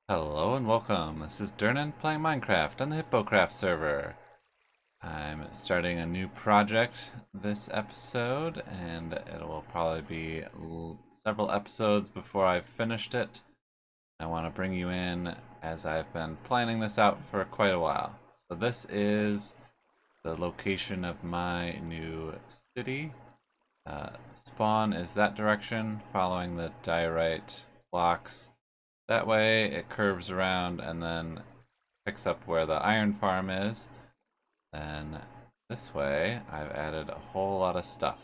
Hello and welcome. This is Dirnan playing Minecraft on the Hippocraft server. I'm starting a new project this episode, and it will probably be several episodes before I've finished it. I want to bring you in as I've been planning this out for quite a while. So this is the location of my new city. Spawn is that direction, following the diorite blocks. That way it curves around and then picks up where the iron farm is. Then this way I've added a whole lot of stuff.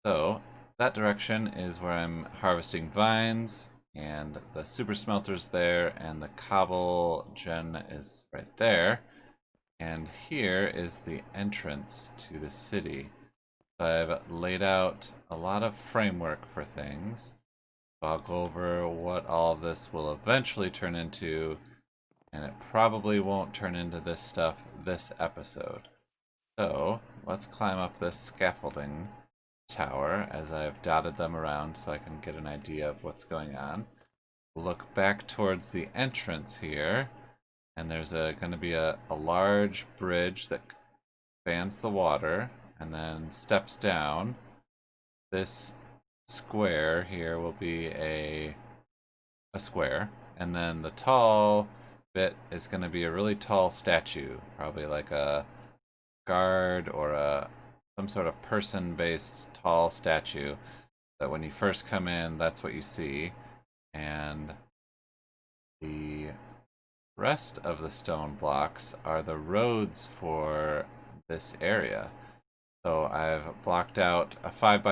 So that direction is where I'm harvesting vines, and the super smelter's there, and the cobble gen is right there. And here is the entrance to the city. So I've laid out a lot of framework for things. I'll go over what all of this will eventually turn into, and it probably won't turn into this stuff this episode. So let's climb up this scaffolding tower as I've dotted them around so I can get an idea of what's going on. Look back towards the entrance here, and there's going to be a large bridge that spans the water and then steps down. This square here will be a square, and then the tall bit is going to be a really tall statue, probably like a guard or some sort of person-based tall statue that when you first come in, that's what you see. And the rest of the stone blocks are the roads for this area. So I've blocked out a five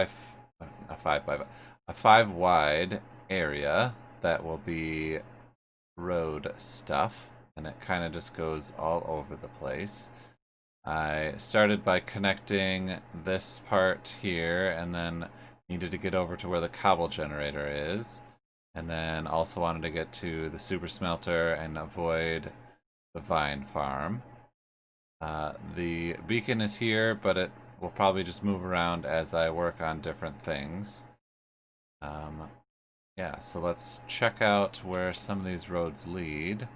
wide area that will be road stuff, and it kind of just goes all over the place. I started by connecting this part here, and then needed to get over to where the cobble generator is, and then also wanted to get to the super smelter and avoid the vine farm. The beacon is here, but it will probably just move around as I work on different things. Yeah, so let's check out where some of these roads lead.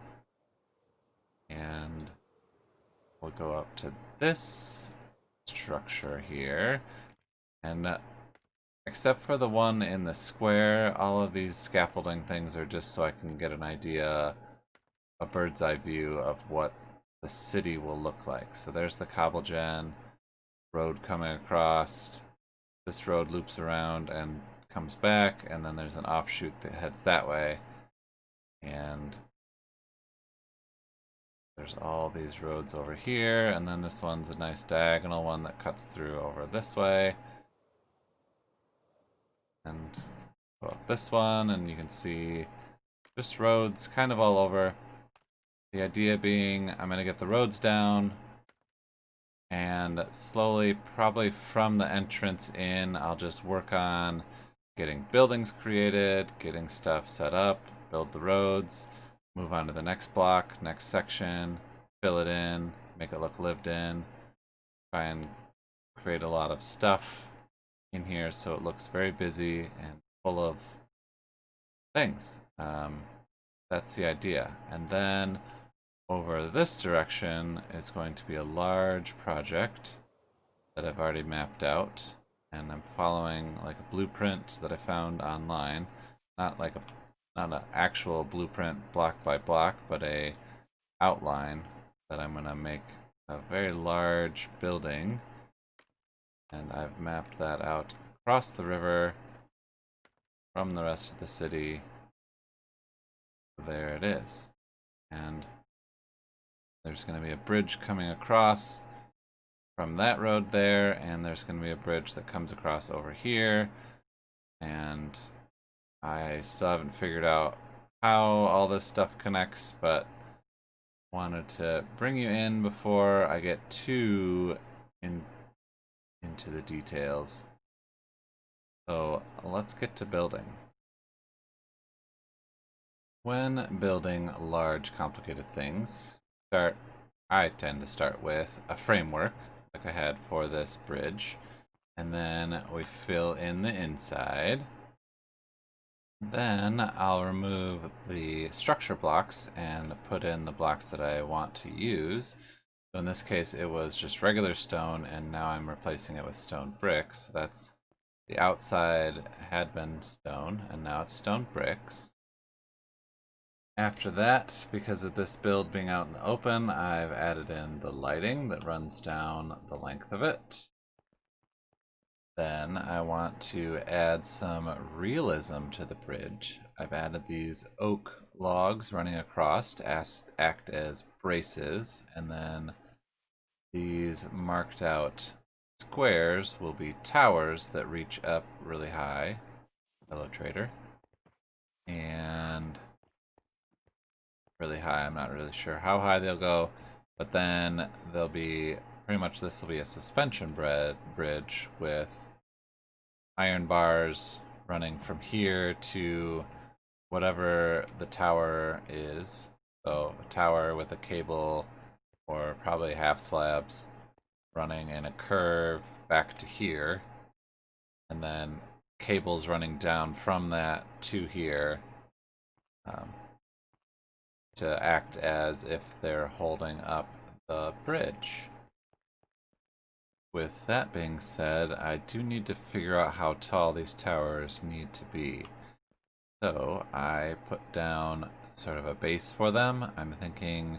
And we'll go up to this structure here. And except for the one in the square, all of these scaffolding things are just so I can get an idea, a bird's eye view of what the city will look like. So there's the cobble gen road coming across. This road loops around and comes back, and then there's an offshoot that heads that way, and there's all these roads over here, and then this one's a nice diagonal one that cuts through over this way, and go up this one, and you can see just roads kind of all over. The idea being I'm going to get the roads down, and slowly, probably from the entrance in, I'll just work on getting buildings created, getting stuff set up, build the roads, move on to the next block, next section, fill it in, make it look lived in, try and create a lot of stuff in here so it looks very busy and full of things. That's the idea. And then over this direction is going to be a large project that I've already mapped out, and I'm following like a blueprint that I found online. Not an actual blueprint block by block, but a outline that I'm gonna make a very large building, and I've mapped that out across the river from the rest of the city. There it is. And there's going to be a bridge coming across from that road there, and there's going to be a bridge that comes across over here, and I still haven't figured out how all this stuff connects, but wanted to bring you in before I get too into the details. So let's get to building. When building large, complicated things, I tend to start with a framework, like I had for this bridge, and then we fill in the inside. Then I'll remove the structure blocks and put in the blocks that I want to use. So in this case, it was just regular stone, and now I'm replacing it with stone bricks. So that's the outside had been stone, and now it's stone bricks. After that, because of this build being out in the open, I've added in the lighting that runs down the length of it. Then I want to add some realism to the bridge. I've added these oak logs running across to act as braces, and then these marked out squares will be towers that reach up really high. Hello, trader. And really high, I'm not really sure how high they'll go, but then they'll be pretty much, this will be a suspension bridge with iron bars running from here to whatever the tower is. So a tower with a cable or probably half slabs running in a curve back to here, and then cables running down from that to here, to act as if they're holding up the bridge. With that being said, I do need to figure out how tall these towers need to be. So I put down sort of a base for them. I'm thinking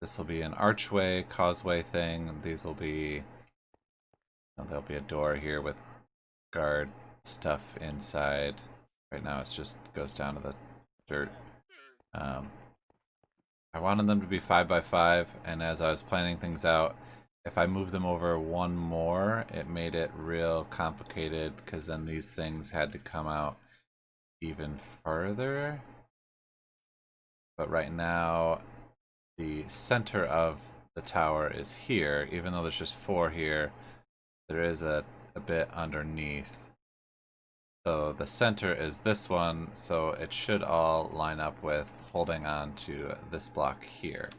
this will be an archway, causeway thing. These will be, there'll be a door here with guard stuff inside. Right now it just goes down to the dirt. I wanted them to be 5 by 5, and as I was planning things out, if I moved them over one more, it made it real complicated, because then these things had to come out even further. But right now, the center of the tower is here. Even though there's just 4 here, there is a bit underneath. So the center is this one, so it should all line up with holding on to this block here.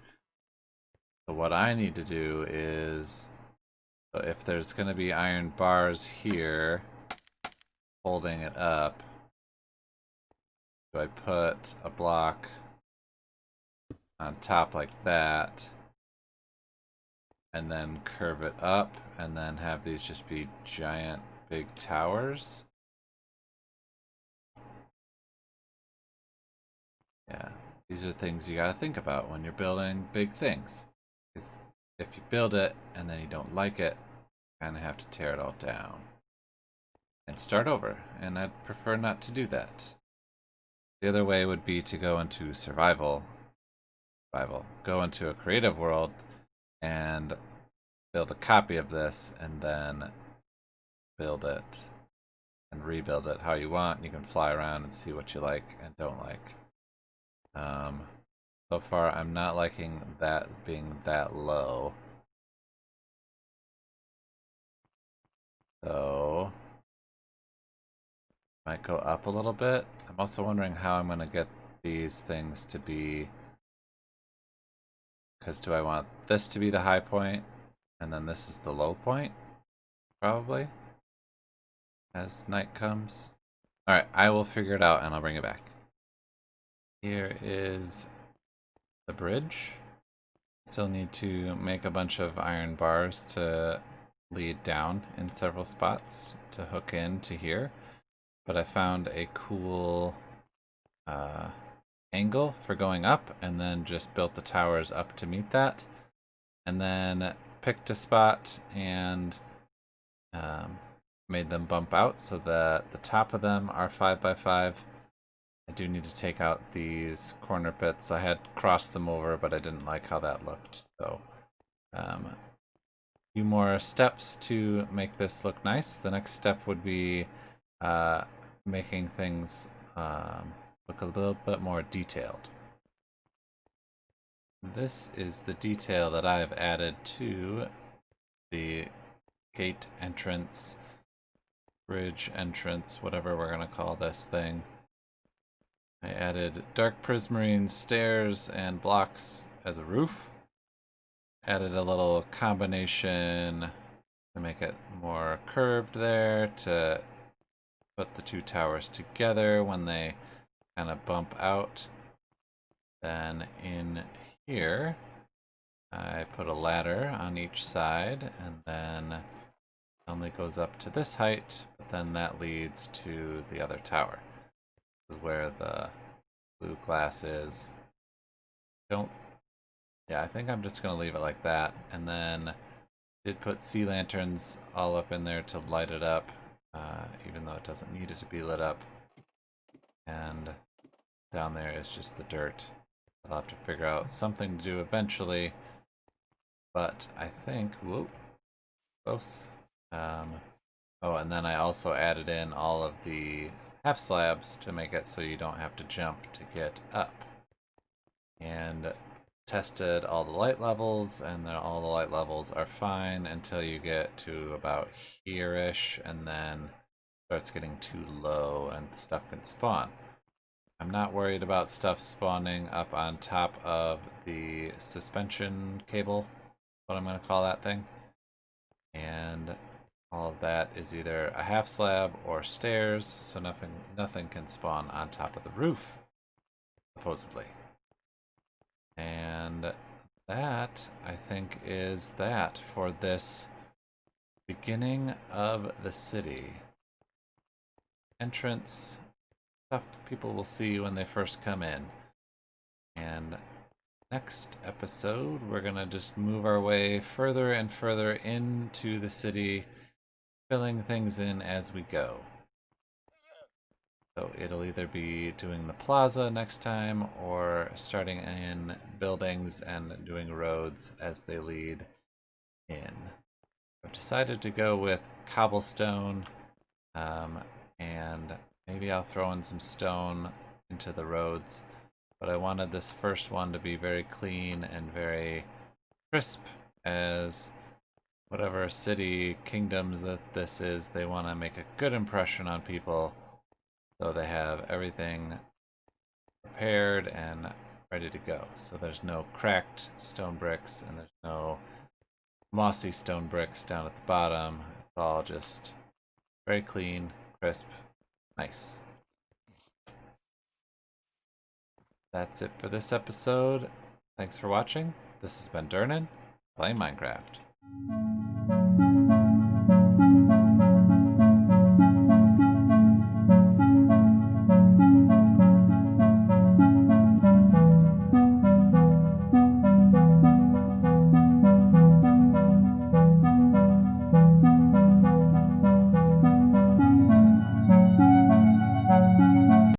So what I need to do is, so if there's going to be iron bars here holding it up, do I put a block on top like that and then curve it up and then have these just be giant big towers? Yeah, these are things you gotta think about when you're building big things. Because if you build it and then you don't like it, you kind of have to tear it all down and start over, and I'd prefer not to do that. The other way would be to go into survival, go into a creative world and build a copy of this and then build it and rebuild it how you want. You can fly around and see what you like and don't like. So far I'm not liking that being that low. So might go up a little bit. I'm also wondering how I'm gonna get these things to be, because do I want this to be the high point and then this is the low point? Probably. As night comes. Alright, I will figure it out and I'll bring it back. Here is the bridge. Still need to make a bunch of iron bars to lead down in several spots to hook into here. But I found a cool angle for going up and then just built the towers up to meet that. And then picked a spot and made them bump out so that the top of them are 5 by 5. I do need to take out these corner pits. I had crossed them over, but I didn't like how that looked. So, a few more steps to make this look nice. The next step would be making things look a little bit more detailed. This is the detail that I've added to the gate entrance, bridge entrance, whatever we're going to call this thing. I added dark prismarine stairs and blocks as a roof. Added a little combination to make it more curved there to put the two towers together when they kind of bump out. Then in here, I put a ladder on each side, and then it only goes up to this height, but then that leads to the other tower. This is where the blue glass is. Don't, yeah, I think I'm just gonna leave it like that, and then did put sea lanterns all up in there to light it up, even though it doesn't need it to be lit up. And down there is just the dirt. I'll have to figure out something to do eventually, but I think, whoop, close. Oh, and then I also added in all of the half slabs to make it so you don't have to jump to get up. And tested all the light levels, and then all the light levels are fine until you get to about here-ish, and then starts getting too low and stuff can spawn. I'm not worried about stuff spawning up on top of the suspension cable, what I'm going to call that thing. And all of that is either a half slab or stairs, so nothing can spawn on top of the roof, supposedly. And that, I think, is that for this beginning of the city. Entrance, stuff people will see when they first come in. And next episode, we're gonna just move our way further and further into the city, filling things in as we go. So it'll either be doing the plaza next time, or starting in buildings and doing roads as they lead in. I've decided to go with cobblestone, and maybe I'll throw in some stone into the roads. But I wanted this first one to be very clean and very crisp, as whatever city, kingdoms that this is, they want to make a good impression on people. So they have everything prepared and ready to go. So there's no cracked stone bricks, and there's no mossy stone bricks down at the bottom. It's all just very clean, crisp, nice. That's it for this episode. Thanks for watching. This has been Dirnan, playing Minecraft.